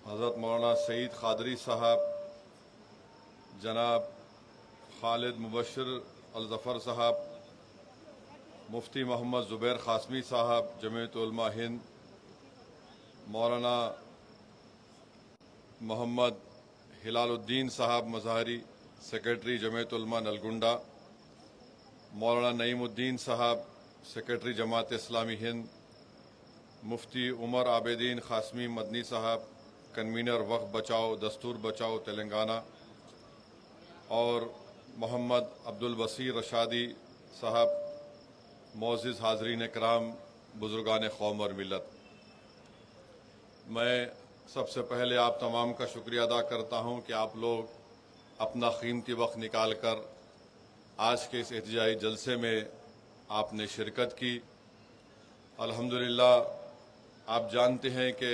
हज़रत मौलाना सईद क़ादरी साहब, जनाब खालिद मुबशर अल ज़फ़र साहब, मुफ्ती मोहम्मद ज़ुबैर क़ासमी साहब जमीयत उलमा हिंद, मौलाना मोहम्मद हिलालुद्दीन साहब मज़हरी सेक्रेटरी जमीयत उलमा नलगुंडा, मौलाना नईमुद्दीन साहब सेक्रेटरी जमात इस्लामी हिंद, मुफ्ती उमर आबिदीन क़ासमी मदनी साहब कन्वीनर वक्फ बचाओ दस्तूर बचाओ तेलंगाना, और मोहम्मद अब्दुल बसीर रशादी साहब, मोअज़्ज़िज़ हाज़रीन कराम, बुज़ुर्गान कौम और मिल्लत, मैं सबसे पहले आप तमाम का शुक्रिया अदा करता हूँ कि आप लोग अपना कीमती वक्त निकाल कर आज के इस एहतजाजी जलसे में आपने शिरकत की। अल्हम्दुलिल्लाह आप जानते हैं कि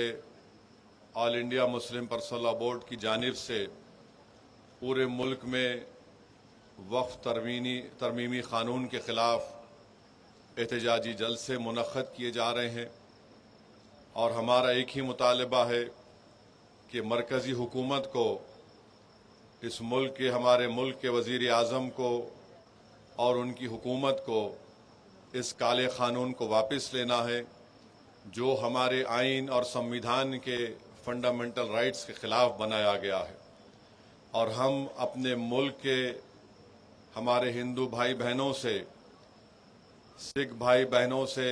all India Muslim personal law board की जानिब से पूरे मुल्क में वक्फ तरमीमी क़ानून के ख़िलाफ़ एहतजाजी जलसे मुनक़्क़द किए जा रहे हैं और हमारा एक ही मुतालबा है कि मरकज़ी हुकूमत को इस मुल्क के हमारे मुल्क के वज़ीर आज़म को और उनकी हुकूमत को इस काले क़ानून को वापस लेना है जो हमारे आइन और संविधान के फंडामेंटल राइट्स के ख़िलाफ़ बनाया गया है। और हम अपने मुल्क के हमारे हिंदू भाई बहनों से, सिख भाई बहनों से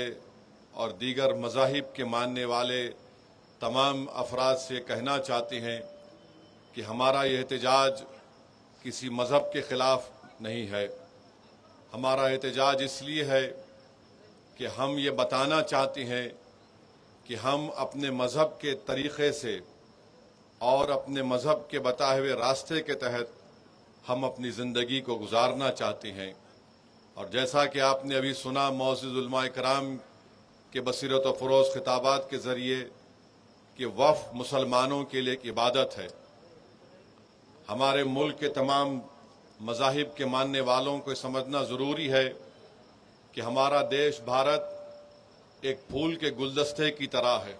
और दीगर मज़ाहिब के मानने वाले तमाम अफराद से कहना चाहते हैं कि हमारा ये एहतजाज किसी मज़हब के ख़िलाफ़ नहीं है। हमारा एहतजाज इसलिए है कि हम ये बताना चाहते हैं कि हम अपने मज़हब के तरीक़े से और अपने मज़हब के बताए हुए रास्ते के तहत हम अपनी ज़िंदगी को गुजारना चाहते हैं। और जैसा कि आपने अभी सुना मुअज़्ज़िज़ उलमा इकराम के बसीरत व फ़रोज़ खिताबात के ज़रिए कि वफ़ मुसलमानों के लिए एक इबादत है। हमारे मुल्क के तमाम मज़ाहिब के मानने वालों को समझना ज़रूरी है कि हमारा देश भारत एक फूल के गुलदस्ते की तरह है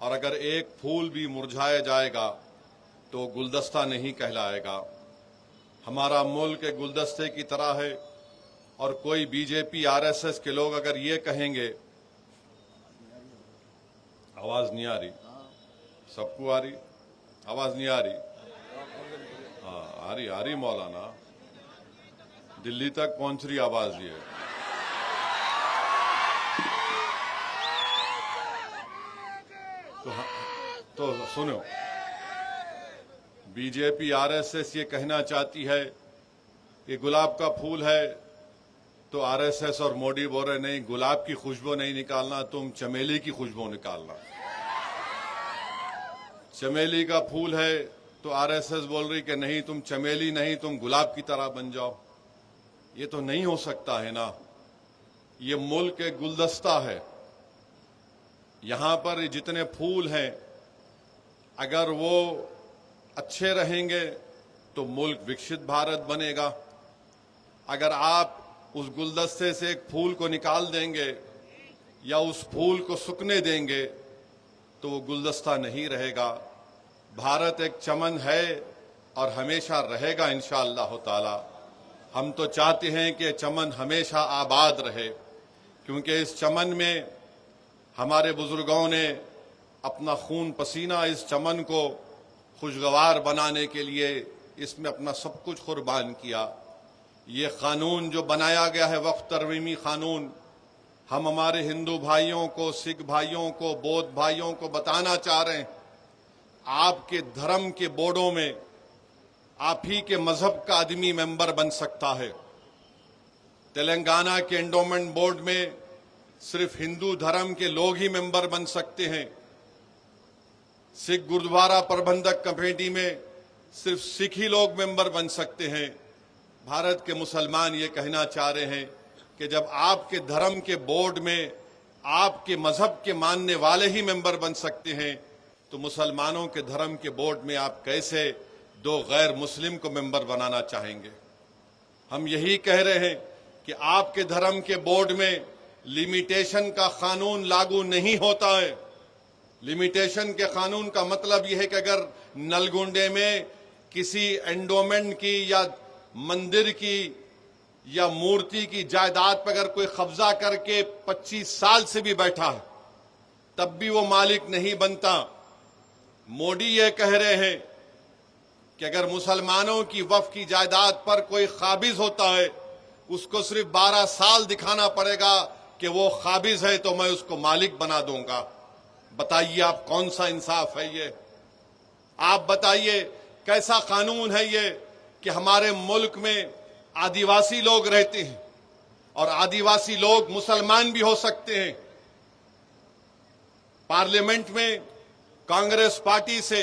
और अगर एक फूल भी मुरझाया जाएगा तो गुलदस्ता नहीं कहलाएगा। हमारा मुल्क एक गुलदस्ते की तरह है और कोई बीजेपी आरएसएस के लोग अगर ये कहेंगे, आवाज़ नहीं आ रही, सबको आ रही, आवाज़ नहीं आ रही, हाँ आ रही मौलाना, दिल्ली तक पहुंच रही आवाज़ ये। तो सुनो, बीजेपी आरएसएस ये कहना चाहती है कि गुलाब का फूल है तो आरएसएस और मोदी बोल रहे नहीं, गुलाब की खुशबू नहीं निकालना, तुम चमेली की खुशबू निकालना। चमेली का फूल है तो आरएसएस बोल रही कि नहीं, तुम चमेली नहीं, तुम गुलाब की तरह बन जाओ। ये तो नहीं हो सकता है ना। ये मुल्क एक गुलदस्ता है, यहां पर जितने फूल हैं अगर वो अच्छे रहेंगे तो मुल्क विकसित भारत बनेगा। अगर आप उस गुलदस्ते से एक फूल को निकाल देंगे या उस फूल को सूखने देंगे तो वो गुलदस्ता नहीं रहेगा। भारत एक चमन है और हमेशा रहेगा इंशाअल्लाह ताला। हम तो चाहते हैं कि चमन हमेशा आबाद रहे, क्योंकि इस चमन में हमारे बुजुर्गों ने अपना खून पसीना इस चमन को खुशगवार बनाने के लिए इसमें अपना सब कुछ कुर्बान किया। ये कानून जो बनाया गया है वक्फ तरमीमी कानून, हम हमारे हिंदू भाइयों को, सिख भाइयों को, बौद्ध भाइयों को बताना चाह रहे हैं, आपके धर्म के बोर्डों में आप ही के मजहब का आदमी मेंबर बन सकता है। तेलंगाना के एंडोमेंट बोर्ड में सिर्फ हिंदू धर्म के लोग ही मेंबर बन सकते हैं। सिख गुरुद्वारा प्रबंधक कमेटी में सिर्फ सिख ही लोग मेंबर बन सकते हैं। भारत के मुसलमान ये कहना चाह रहे हैं कि जब आपके धर्म के बोर्ड में आपके मजहब के मानने वाले ही मेंबर बन सकते हैं तो मुसलमानों के धर्म के बोर्ड में आप कैसे दो गैर मुस्लिम को मेंबर बनाना चाहेंगे। हम यही कह रहे हैं कि आपके धर्म के बोर्ड में लिमिटेशन का कानून लागू नहीं होता है। लिमिटेशन के कानून का मतलब यह है कि अगर नलगुंडे में किसी एंडोमेंट की या मंदिर की या मूर्ति की जायदाद पर अगर कोई कब्जा करके 25 साल से भी बैठा है तब भी वो मालिक नहीं बनता। मोदी ये कह रहे हैं कि अगर मुसलमानों की वक्फ की जायदाद पर कोई काबिज होता है उसको सिर्फ 12 साल दिखाना पड़ेगा कि वो काबिज है तो मैं उसको मालिक बना दूंगा। बताइए आप कौन सा इंसाफ है ये? आप बताइए कैसा कानून है ये कि हमारे मुल्क में आदिवासी लोग रहते हैं और आदिवासी लोग मुसलमान भी हो सकते हैं। पार्लियामेंट में कांग्रेस पार्टी से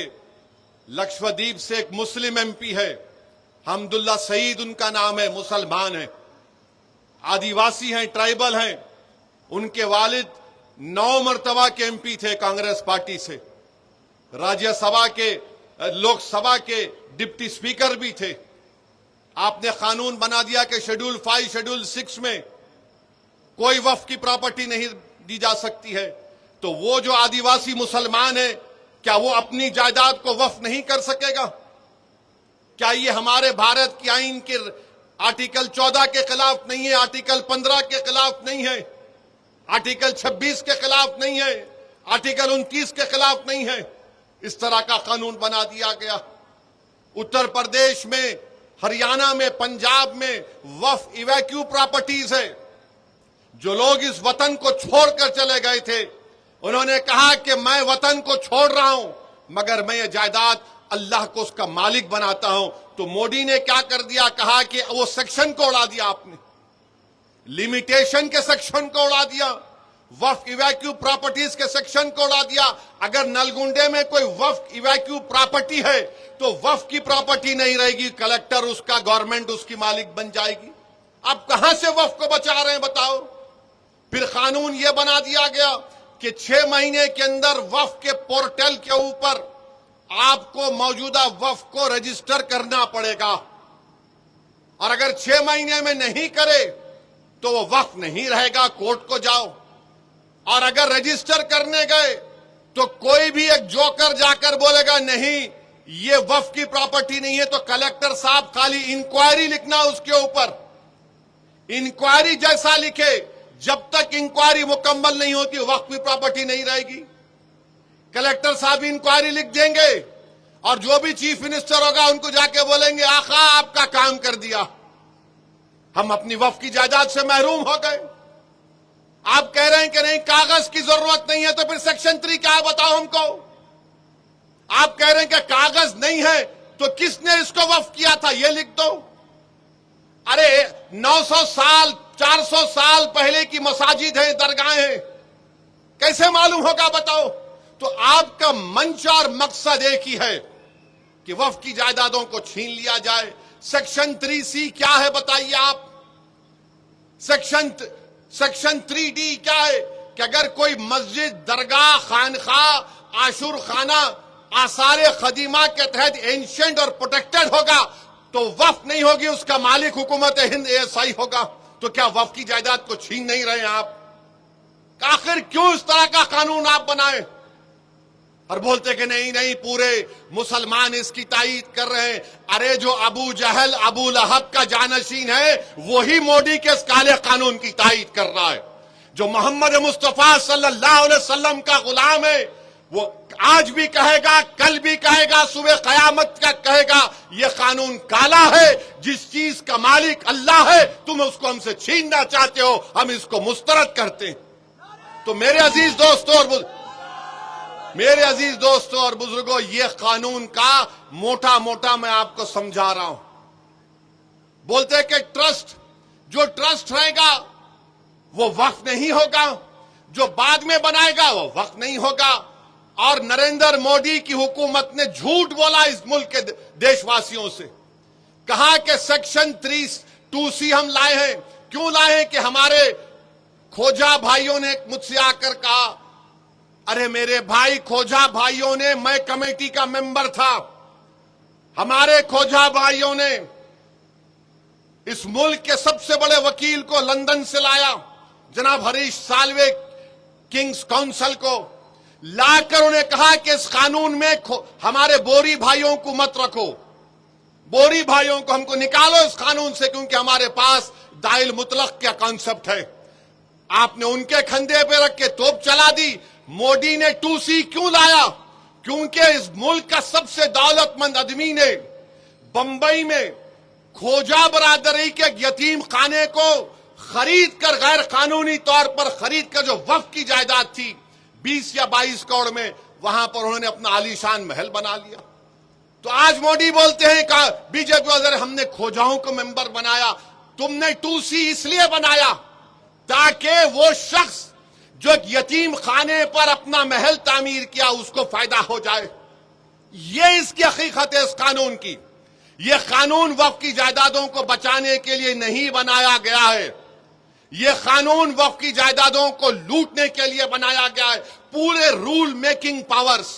लक्षद्वीप से एक मुस्लिम एमपी है, हमदुल्ला सईद उनका नाम है, मुसलमान है, आदिवासी हैं, ट्राइबल हैं। उनके वालिद 9 मर्तबा के एमपी थे कांग्रेस पार्टी से, राज्यसभा के लोकसभा के डिप्टी स्पीकर भी थे। आपने कानून बना दिया कि शेड्यूल 5 शेड्यूल 6 में कोई वक्फ की प्रॉपर्टी नहीं दी जा सकती है, तो वो जो आदिवासी मुसलमान है क्या वो अपनी जायदाद को वक्फ नहीं कर सकेगा? क्या ये हमारे भारत की आईन के आर्टिकल 14 के खिलाफ नहीं है, आर्टिकल 15 के खिलाफ नहीं है, आर्टिकल 26 के खिलाफ नहीं है, आर्टिकल 29 के खिलाफ नहीं है? इस तरह का कानून बना दिया गया। उत्तर प्रदेश में, हरियाणा में, पंजाब में वक्फ इवैक्यू प्रॉपर्टीज है। जो लोग इस वतन को छोड़कर चले गए थे उन्होंने कहा कि मैं वतन को छोड़ रहा हूं मगर मैं ये जायदाद अल्लाह को उसका मालिक बनाता हूं। तो मोदी ने क्या कर दिया? कहा कि वो सेक्शन को उड़ा दिया आपने, लिमिटेशन के सेक्शन को उड़ा दिया, वक्फ इवैक्यू प्रॉपर्टीज के सेक्शन को उड़ा दिया। अगर नलगुंडे में कोई वक्फ इवैक्यू प्रॉपर्टी है तो वक्फ की प्रॉपर्टी नहीं रहेगी, कलेक्टर उसका, गवर्नमेंट उसकी मालिक बन जाएगी। आप कहां से वक्फ को बचा रहे हैं बताओ? फिर कानून यह बना दिया गया कि 6 महीने के अंदर वक्फ के पोर्टल के ऊपर आपको मौजूदा वक्फ को रजिस्टर करना पड़ेगा और अगर 6 महीने में नहीं करे तो वो वक्फ नहीं रहेगा, कोर्ट को जाओ। और अगर रजिस्टर करने गए तो कोई भी एक जोकर जाकर बोलेगा नहीं ये वक्फ की प्रॉपर्टी नहीं है, तो कलेक्टर साहब खाली इंक्वायरी लिखना उसके ऊपर, इंक्वायरी जैसा लिखे, जब तक इंक्वायरी मुकम्मल नहीं होती वक्फ की प्रॉपर्टी नहीं रहेगी। कलेक्टर साहब इंक्वायरी लिख देंगे और जो भी चीफ मिनिस्टर होगा उनको जाके बोलेंगे आका आपका काम कर दिया, हम अपनी वक्फ की जायदाद से महरूम हो गए। आप कह रहे हैं कि नहीं कागज की जरूरत नहीं है, तो फिर सेक्शन 3 क्या है बताओ हमको? आप कह रहे हैं कि कागज नहीं है तो किसने इसको वक्फ किया था ये लिख दो। अरे 900 साल 400 साल पहले की मसाजिद हैं, दरगाहें हैं, कैसे मालूम होगा बताओ? तो आपका मंच और मकसद एक ही है कि वक्फ की जायदादों को छीन लिया जाए। सेक्शन 3C क्या है बताइए आप? सेक्शन 3D क्या है कि अगर कोई मस्जिद, दरगाह, खानखा, आशुर खाना आसारे खदीमा के तहत एंशिएंट और प्रोटेक्टेड होगा तो वक्फ नहीं होगी, उसका मालिक हुकूमत हिंद ASI होगा। तो क्या वक्फ की जायदाद को छीन नहीं रहे आप? आखिर क्यों इस तरह का कानून आप बनाए और बोलते कि नहीं नहीं पूरे मुसलमान इसकी तायीद कर रहे हैं? अरे जो अबू जहल, अबू लहब का जानशीन है वही मोदी के इस काले कानून की तायीद कर रहा है। जो मोहम्मद मुस्तफा सल्लल्लाहु अलैहि वसल्लम का गुलाम है वो आज भी कहेगा, कल भी कहेगा, सुबह कयामत का कहेगा ये कानून काला है। जिस चीज का मालिक अल्लाह है तुम उसको हमसे छीनना चाहते हो, हम इसको मुस्तरद करते हैं। तो मेरे अजीज दोस्तों और बुजुर्गों, ये कानून का मोटा मोटा मैं आपको समझा रहा हूं। बोलते हैं कि जो ट्रस्ट रहेगा वो वक्फ नहीं होगा, जो बाद में बनाएगा वो वक्फ नहीं होगा। और नरेंद्र मोदी की हुकूमत ने झूठ बोला इस मुल्क के देशवासियों से, कहा कि सेक्शन 2C हम लाए हैं। क्यों लाए हैं? कि हमारे खोजा भाइयों ने मुझसे आकर कहा, अरे मेरे भाई खोजा भाइयों ने, मैं कमेटी का मेंबर था, हमारे खोजा भाइयों ने इस मुल्क के सबसे बड़े वकील को लंदन से लाया, जनाब हरीश साल्वे, किंग्स काउंसिल को, लाकर उन्हें कहा कि इस कानून में हमारे बोरी भाइयों को मत रखो, बोरी भाइयों को हमको निकालो इस कानून से, क्योंकि हमारे पास दाइल मुतलक का कॉन्सेप्ट है। आपने उनके कंधे पे रख के तोप चला दी। मोदी ने 2C क्यों लाया? क्योंकि इस मुल्क का सबसे दौलतमंद आदमी ने बंबई में खोजा बरादरी के यतीम खाने को खरीद कर, गैर कानूनी तौर पर खरीद कर, जो वक्फ की जायदाद थी 20 या 22 करोड़ में, वहां पर उन्होंने अपना आलीशान महल बना लिया। तो आज मोदी बोलते हैं कि बीजेपी वाले हमने खोजाओं को मेंबर बनाया। तुमने 2C इसलिए बनाया ताकि वो शख्स जो एक यतीम खाने पर अपना महल तामीर किया उसको फायदा हो जाए। ये इसकी हकीकत है इस कानून की। यह कानून वक्फ की जायदादों को बचाने के लिए नहीं बनाया गया है। यह कानून वक्फ की जायदादों को लूटने के लिए बनाया गया है। पूरे रूल मेकिंग पावर्स,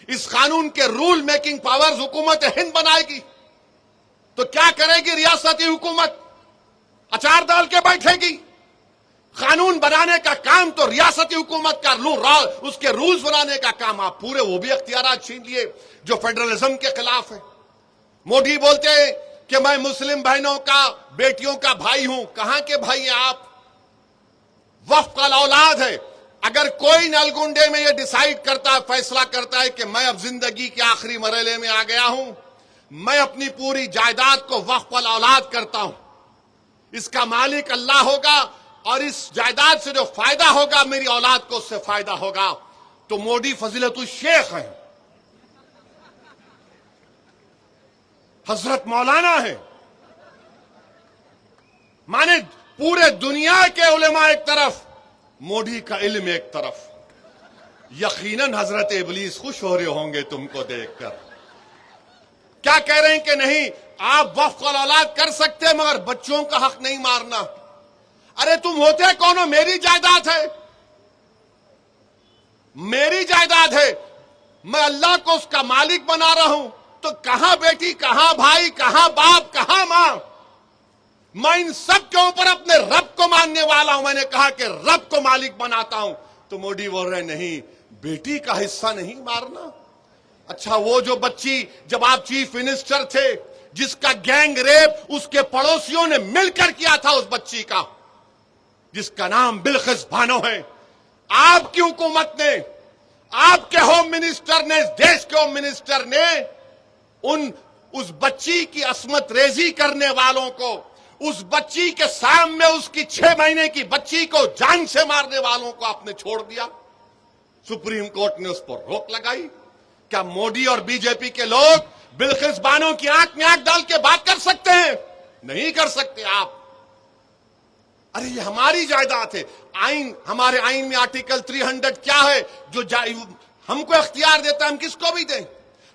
इस कानून के रूल मेकिंग पावर्स हुकूमत हिंद बनाएगी। तो क्या करेगी रियासती हुकूमत? अचार डाल के बैठेगी? कानून बनाने का काम तो रियासती हुकूमत का, उसके रूल्स बनाने का काम आप पूरे वो भी अख्तियारात छीन लिए जो फेडरलिज्म के खिलाफ है। मोदी बोलते हैं कि मैं मुस्लिम बहनों का, बेटियों का भाई हूं। कहां के भाई हैं आप? वक्फ का औलाद है। अगर कोई नलगुंडे में यह डिसाइड करता है, फैसला करता है कि मैं अब जिंदगी के आखिरी मरहले में आ गया हूं, मैं अपनी पूरी जायदाद को वक्फ का औलाद करता हूं, इसका मालिक अल्लाह होगा और इस जायदाद से जो फायदा होगा मेरी औलाद को उससे फायदा होगा, तो मोदी फजीलतुल शेख है, हजरत मौलाना है। माने पूरे दुनिया के उलेमा एक तरफ, मोदी का इल्म एक तरफ। यकीनन हजरत इबलीस खुश हो रहे होंगे तुमको देखकर। क्या कह रहे हैं कि नहीं आप वक्फ का औलाद कर सकते हैं मगर बच्चों का हक नहीं मारना। अरे तुम होते कौन हो? मेरी जायदाद है, मेरी जायदाद है, मैं अल्लाह को उसका मालिक बना रहा हूं। तो कहां बेटी, कहां भाई, कहां बाप, कहां मां? मैं इन सब के ऊपर अपने रब को मानने वाला हूं। मैंने कहा कि रब को मालिक बनाता हूं। तो मोदी बोल रहे नहीं, बेटी का हिस्सा नहीं मारना। अच्छा, वो जो बच्ची जब आप चीफ मिनिस्टर थे जिसका गैंग रेप उसके पड़ोसियों ने मिलकर किया था, उस बच्ची का जिसका नाम बिल्किस बानो है, आपकी हुकूमत ने, आपके होम मिनिस्टर ने, इस देश के होम मिनिस्टर ने उस बच्ची की असमत रेजी करने वालों को, उस बच्ची के सामने उसकी 6 महीने की बच्ची को जान से मारने वालों को आपने छोड़ दिया। सुप्रीम कोर्ट ने उस पर रोक लगाई। क्या मोदी और बीजेपी के लोग बिल्किस बानो की आंख में आंख डाल के बात कर सकते हैं? नहीं कर सकते आप। अरे ये हमारी जायदाद है। आइन, हमारे आइन में आर्टिकल 300 क्या है जो हमको अख्तियार देता है हम किसको भी दें।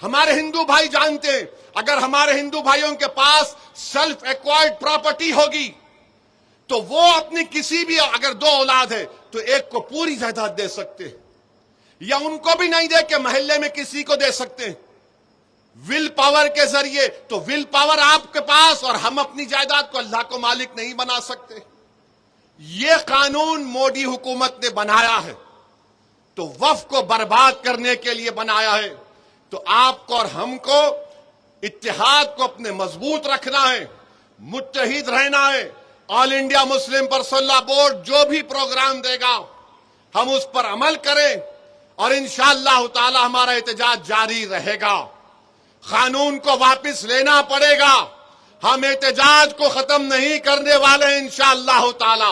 हमारे हिंदू भाई जानते हैं, अगर हमारे हिंदू भाइयों के पास सेल्फ एक्वायर्ड प्रॉपर्टी होगी तो वो अपनी किसी भी, अगर 2 औलाद है तो एक को पूरी जायदाद दे सकते हैं, या उनको भी नहीं दे के मोहल्ले में किसी को दे सकते हैं विल पावर के जरिए। तो विल पावर आपके पास, और हम अपनी जायदाद को अल्लाह को मालिक नहीं बना सकते। यह कानून मोदी हुकूमत ने बनाया है तो वक्फ को बर्बाद करने के लिए बनाया है। तो आपको और हमको इत्तेहाद को अपने मजबूत रखना है, मुत्तहिद रहना है। All India Muslim personal law board जो भी प्रोग्राम देगा हम उस पर अमल करें और इंशाअल्लाह ताला हमारा एहतजाज जारी रहेगा। कानून को वापस लेना पड़ेगा। हम एहतजाज को खत्म नहीं करने वाले हैं इंशाअल्लाह ताला।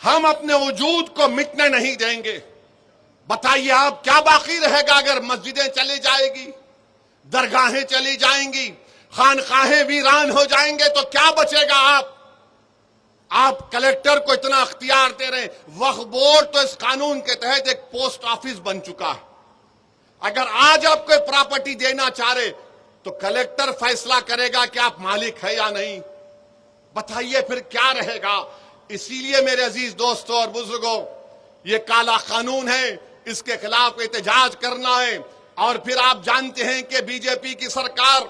हम अपने वजूद को मिटने नहीं देंगे। बताइए आप, क्या बाकी रहेगा अगर मस्जिदें चली जाएगी, दरगाहें चली जाएंगी, खानकाहें वीरान हो जाएंगे तो क्या बचेगा? आप कलेक्टर को इतना अख्तियार दे रहे हैं। वक्फ बोर्ड तो इस कानून के तहत एक पोस्ट ऑफिस बन चुका है। अगर आज आप कोई प्रॉपर्टी देना चाह रहे तो कलेक्टर फैसला करेगा कि आप मालिक है या नहीं। बताइए फिर क्या रहेगा? इसीलिए मेरे अजीज दोस्तों और बुजुर्गों, ये काला कानून है, इसके खिलाफ एहतजाज करना है। और फिर आप जानते हैं कि बीजेपी की सरकार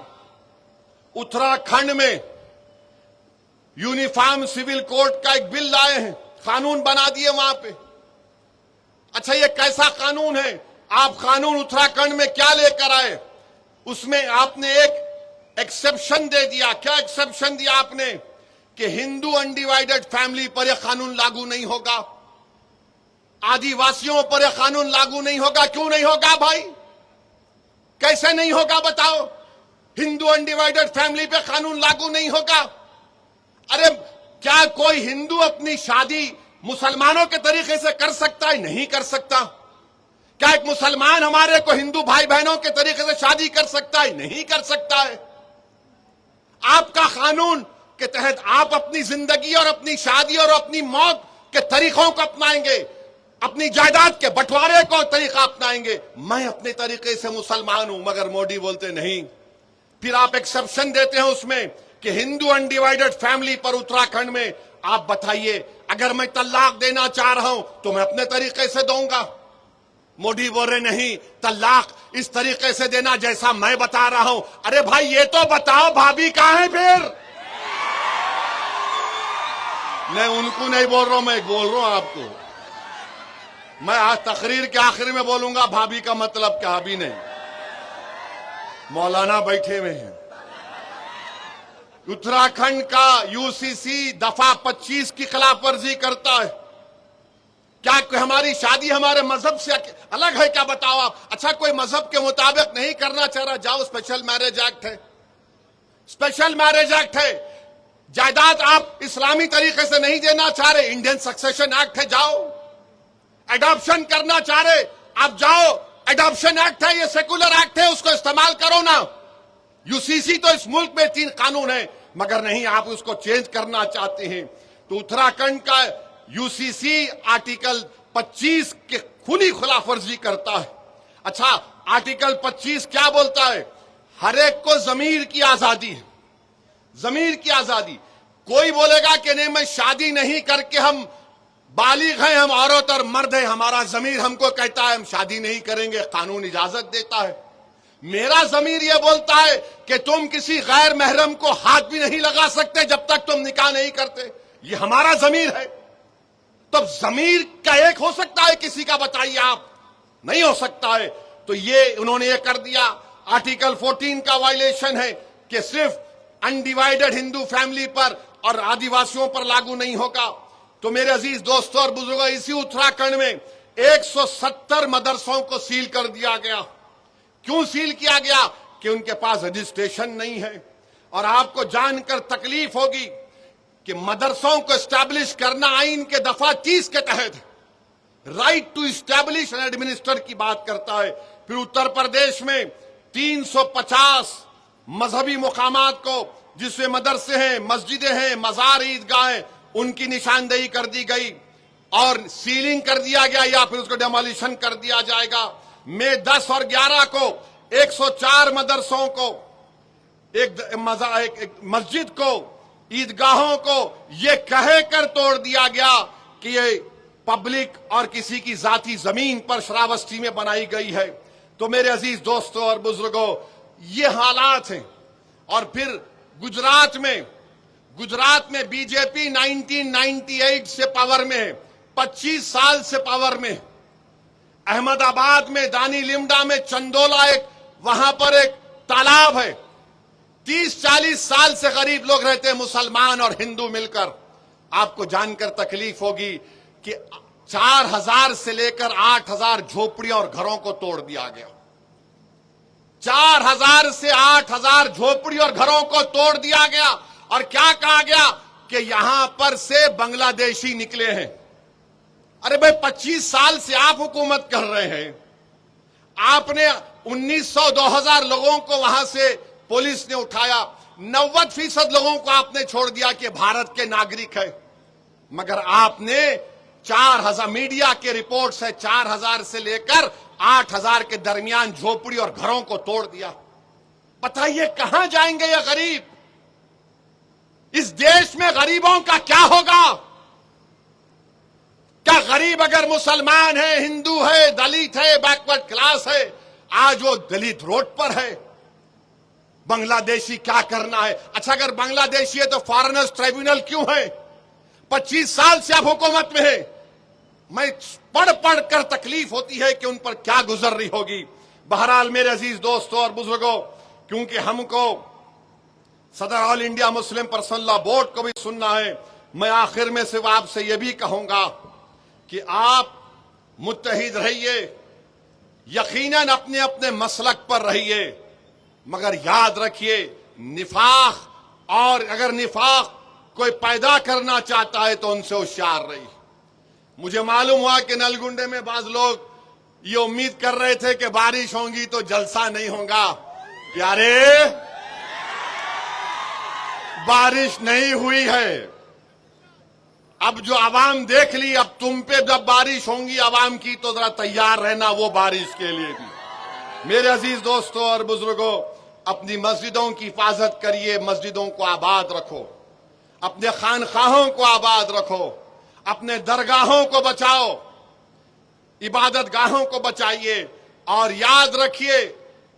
उत्तराखंड में यूनिफॉर्म सिविल कोड का एक बिल लाए हैं, कानून बना दिए वहां पे। अच्छा, ये कैसा कानून है? आप कानून उत्तराखंड में क्या लेकर आए? उसमें आपने एक एक्सेप्शन दे दिया। क्या एक्सेप्शन दिया आपने? कि हिंदू अनडिवाइडेड फैमिली पर यह कानून लागू नहीं होगा, आदिवासियों पर यह कानून लागू नहीं होगा। क्यों नहीं होगा भाई? कैसे नहीं होगा बताओ? हिंदू अनडिवाइडेड फैमिली पे कानून लागू नहीं होगा? अरे क्या कोई हिंदू अपनी शादी मुसलमानों के तरीके से कर सकता है? नहीं कर सकता। क्या एक मुसलमान हमारे को हिंदू भाई बहनों के तरीके से शादी कर सकता है? नहीं कर सकता है। आपका कानून के तहत आप अपनी जिंदगी और अपनी शादी और अपनी मौत के तरीकों को अपनाएंगे, अपनी जायदाद के बंटवारे को तरीका अपनाएंगे। मैं अपने तरीके से मुसलमान हूं, मगर मोदी बोलते नहीं। फिर आप एक्सेप्शन देते हैं उसमें कि हिंदू अनडिवाइडेड फैमिली पर उत्तराखंड में आप बताइए, अगर मैं तलाक देना चाह रहा हूं तो मैं अपने तरीके से दूंगा। मोदी बोल रहे नहीं, तलाक इस तरीके से देना जैसा मैं बता रहा हूं। अरे भाई ये तो बताओ भाभी कहां है फिर? मैं उनको नहीं बोल रहा हूं, मैं बोल रहा हूं आपको। मैं आज तकरीर के आखिर में बोलूंगा भाभी का मतलब क्या, अभी नहीं। मौलाना बैठे हुए हैं। उत्तराखंड का यूसीसी दफा 25 की खिलाफ वर्जी करता है। क्या हमारी शादी हमारे मजहब से अलग है क्या बताओ आप? अच्छा, कोई मजहब के मुताबिक नहीं करना चाह रहा, जाओ, स्पेशल मैरिज एक्ट है। स्पेशल मैरिज एक्ट है। जायदाद आप इस्लामी तरीके से नहीं देना चाह रहे, इंडियन सक्सेशन एक्ट है, जाओ। एडॉप्शन करना चाह रहे, आप जाओ, एडॉप्शन एक्ट है, ये सेकुलर एक्ट है, उसको इस्तेमाल करो ना। यूसीसी तो इस मुल्क में 3 कानून है, मगर नहीं, आप उसको चेंज करना चाहते हैं। तो उत्तराखंड का यूसीसी आर्टिकल 25 के खुली खिलाफवर्जी करता है। अच्छा, आर्टिकल 25 क्या बोलता है? हर एक को जमीर की आजादी है। जमीर की आजादी। कोई बोलेगा कि नहीं, मैं शादी नहीं करके, हम बालिग हैं, हम औरत और मर्द हैं, हमारा जमीर हमको कहता है हम शादी नहीं करेंगे, कानून इजाजत देता है। मेरा जमीर यह बोलता है कि तुम किसी गैर महरम को हाथ भी नहीं लगा सकते जब तक तुम निकाह नहीं करते। ये हमारा जमीर है। तब जमीर का एक हो सकता है किसी का? बताइए आप। नहीं हो सकता है। तो ये उन्होंने ये कर दिया। आर्टिकल 14 का वायलेशन है कि सिर्फ अनडिवाइडेड हिंदू फैमिली पर और आदिवासियों पर लागू नहीं होगा। तो मेरे अजीज दोस्तों और बुजुर्गों, इसी उत्तराखंड में 170 मदरसों को सील कर दिया गया। क्यों सील किया गया? कि उनके पास रजिस्ट्रेशन नहीं है। और आपको जानकर तकलीफ होगी कि मदरसों को एस्टैब्लिश करना आइन के दफा 30 के तहत right to establish and administer की बात करता है। फिर उत्तर प्रदेश में 350 मजहबी मुकामात को, जिसमें मदरसे हैं, मस्जिदें हैं, मजार, ईदगाहें, उनकी निशानदेही कर दी गई और सीलिंग कर दिया गया या फिर उसको डेमोलिशन कर दिया जाएगा। मई 10 और 11 को 104 मदरसों को, एक मस्जिद को, ईदगाहों को ये कहकर तोड़ दिया गया कि ये पब्लिक और किसी की जाती जमीन पर श्रावस्ती में बनाई गई है। तो मेरे अजीज दोस्तों और बुजुर्गों, ये हालात हैं। और फिर गुजरात में बीजेपी 1998 से पावर में है, 25 साल से पावर में। अहमदाबाद में, दानी लिमडा में, चंदोला, एक वहां पर एक तालाब है। 30-40 साल से गरीब लोग रहते हैं, मुसलमान और हिंदू मिलकर। आपको जानकर तकलीफ होगी कि 4000 से लेकर 8000 झोपड़ियों और घरों को तोड़ दिया गया। 4000 से 8000 झोपड़ी और घरों को तोड़ दिया गया। और क्या कहा गया कि यहां पर से बांग्लादेशी निकले हैं। अरे भाई, 25 साल से आप हुकूमत कर रहे हैं। आपने 1900-2000 लोगों को वहां से पुलिस ने उठाया, 90% लोगों को आपने छोड़ दिया कि भारत के नागरिक है। मगर आपने 4000, मीडिया के रिपोर्ट्स है, 4000 से लेकर 8000 के दरमियान झोपड़ी और घरों को तोड़ दिया। बताइए कहां जाएंगे ये गरीब? इस देश में गरीबों का क्या होगा? क्या गरीब अगर मुसलमान है, हिंदू है, दलित है, बैकवर्ड क्लास है, आज वो दलित रोड पर है। बांग्लादेशी क्या करना है? अच्छा, अगर बांग्लादेशी है तो फॉरेनर्स ट्राइब्यूनल क्यों है? 25 साल से आप हुकूमत में है। मैं पढ़ पढ़ कर तकलीफ होती है कि उन पर क्या गुजर रही होगी। बहरहाल मेरे अजीज दोस्तों और बुजुर्गों, क्योंकि हमको सदर all India Muslim personal law board को भी सुनना है, मैं आखिर में सिर्फ आपसे यह भी कहूंगा कि आप मुत्तहिद रहिए, यकीनन अपने अपने मसलक पर रहिए, मगर याद रखिए निफाक, और अगर निफाक कोई पैदा करना चाहता है तो उनसे होशियार रहिए। मुझे मालूम हुआ कि नलगुंडे में बाज लोग ये उम्मीद कर रहे थे कि बारिश होगी तो जलसा नहीं होगा। प्यारे, बारिश नहीं हुई है। अब जो आवाम देख ली, अब तुम पे जब बारिश होंगी आवाम की, तो जरा तैयार रहना वो बारिश के लिए भी। मेरे अजीज दोस्तों और बुजुर्गों, अपनी मस्जिदों की हिफाजत करिए, मस्जिदों को आबाद रखो, अपने खानखाहों को आबाद रखो, अपने दरगाहों को बचाओ, इबादत गाहों को बचाइए। और याद रखिए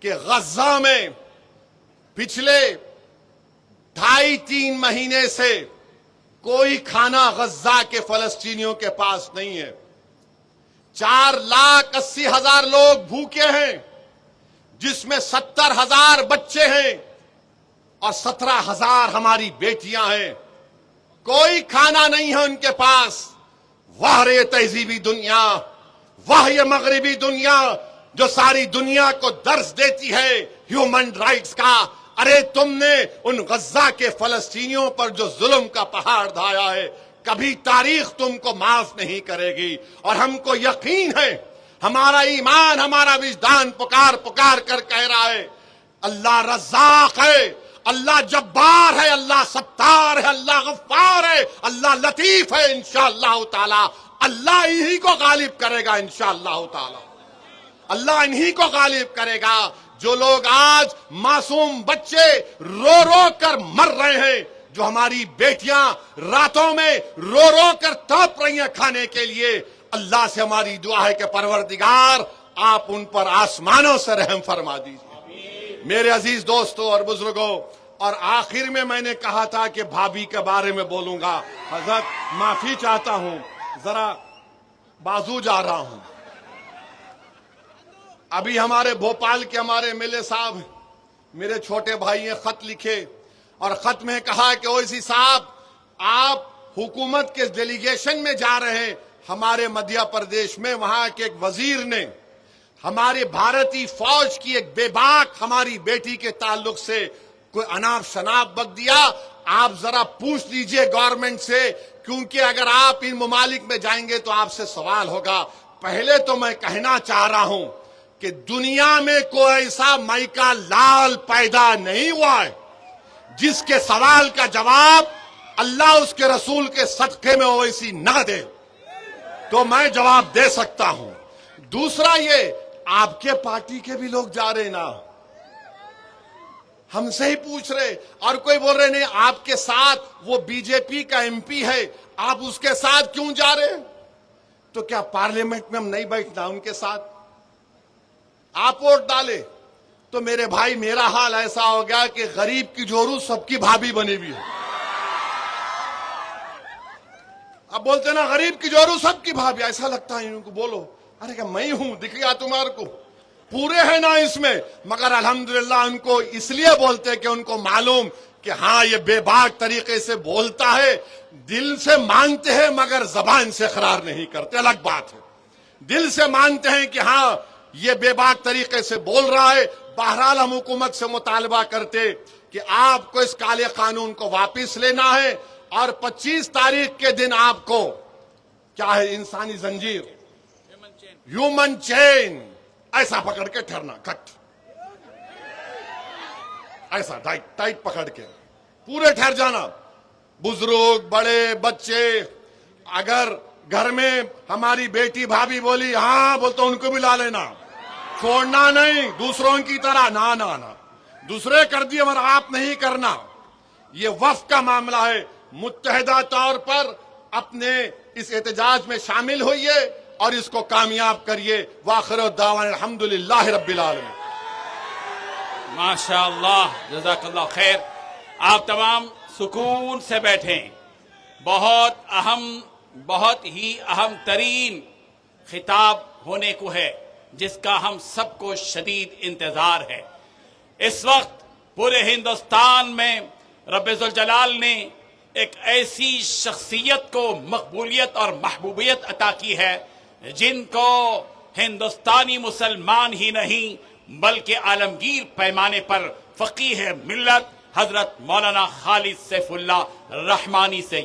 कि गजा में पिछले 2.5-3 महीने से कोई खाना गजा के फलस्तीनियों के पास नहीं है। 4,80,000 लोग भूखे हैं, जिसमें 70,000 बच्चे हैं और 17,000 हमारी बेटियां हैं। कोई खाना नहीं है उनके पास। वाह रे तहजीबी दुनिया, वाह ये मगरिबी दुनिया जो सारी दुनिया को दर्स देती है ह्यूमन राइट्स का। अरे तुमने उन गजा के फलस्तीनियों पर जो जुल्म का पहाड़ ढाया है, कभी तारीख तुमको माफ नहीं करेगी। और हमको यकीन है, हमारा ईमान, हमारा विजदान पुकार पुकार कर कह रहा है, अल्लाह रज़्ज़ाक़ है, अल्लाह जब्बार है, अल्लाह सत्तार है, अल्लाह गफ्फार है, अल्लाह लतीफ है। इंशाअल्लाह ताला अल्लाह इन्हीं को गालिब करेगा। इंशाअल्लाह ताला अल्लाह इन्हीं को गालिब करेगा। जो लोग आज मासूम बच्चे रो रो कर मर रहे हैं, जो हमारी बेटियां रातों में रो रो कर तड़प रही हैं खाने के लिए, अल्लाह से हमारी दुआ है कि परवरदिगार आप उन पर आसमानों से रहम फरमा दीजिए। मेरे अजीज दोस्तों और बुजुर्गों, और आखिर में मैंने कहा था कि भाभी के बारे में बोलूंगा। हजरत माफी चाहता हूं, जरा बाजू जा रहा हूं। अभी हमारे भोपाल के हमारे एमएलए साहब, मेरे छोटे भाई ने खत लिखे और खत में कहा कि ओवैसी साहब, आप हुकूमत के डेलीगेशन में जा रहे हैं हमारे मध्य प्रदेश में, वहां के एक वजीर ने हमारे भारतीय फौज की एक बेबाक हमारी बेटी के ताल्लुक से कोई अनाप शनाप बक दिया। आप जरा पूछ लीजिए गवर्नमेंट से, क्योंकि अगर आप इन ममालिक में जाएंगे तो आपसे सवाल होगा। पहले तो मैं कहना चाह रहा हूं कि दुनिया में कोई ऐसा माइका लाल पैदा नहीं हुआ है जिसके सवाल का जवाब अल्लाह उसके रसूल के सदक़े में ओवैसी न दे, तो मैं जवाब दे सकता हूं। दूसरा, ये आपके पार्टी के भी लोग जा रहे ना, हमसे ही पूछ रहे, और कोई बोल रहे नहीं आपके साथ वो बीजेपी का एमपी है, आप उसके साथ क्यों जा रहे? तो क्या पार्लियामेंट में हम नहीं बैठना उनके साथ? आप वोट डाले तो मेरे भाई मेरा हाल ऐसा हो गया कि गरीब की जोरू सबकी भाभी बनी हुई है। अब बोलते ना गरीब की जोरू सबकी भाभी, ऐसा लगता है इनको। बोलो, अरे क्या मैं हूं, दिख गया तुम्हारे को? पूरे है ना इसमें, मगर अल्हम्दुलिल्लाह उनको इसलिए बोलते कि उनको मालूम कि हाँ ये बेबाक तरीके से बोलता है, दिल से मानते हैं मगर जबान से इकरार नहीं करते, अलग बात है। दिल से मानते हैं कि हाँ ये बेबाक तरीके से बोल रहा है। बहरहाल हम हुकूमत से मुतालबा करते कि आपको इस काले कानून को वापिस लेना है और 25 तारीख के दिन आपको क्या है, इंसानी जंजीर, ह्यूमन चेन ऐसा पकड़ के ठहरना, कट, ऐसा टाइट टाइट पकड़ के पूरे ठहर जाना। बुजुर्ग, बड़े, बच्चे, अगर घर में हमारी बेटी भाभी बोली हाँ बोलते उनको भी ला लेना, छोड़ना नहीं दूसरों की तरह, ना ना ना, दूसरे कर दिए मगर आप नहीं करना। ये वफ्द का मामला है, मुत्तहिदा तौर पर अपने इस एहतजाज में शामिल होइए और इसको कामयाब करिए। वाखिर दावाना अल्हम्दुलिल्लाह रब्बिल आलमीन। माशाअल्लाह, जज़ाकल्लाह खैर। आप तमाम सुकून से बैठें। बहुत अहम बहुत ही अहम तरीन खिताब होने को है, जिसका हम सबको शदीद इंतजार है। इस वक्त पूरे हिंदुस्तान में रब्बुल जलाल ने एक ऐसी शख्सियत को मकबूलियत और महबूबियत अता की है जिनको हिंदुस्तानी मुसलमान ही नहीं बल्कि आलमगीर पैमाने पर फकीह मिल्लत हजरत मौलाना खालिद सैफुल्लाह रहमानी से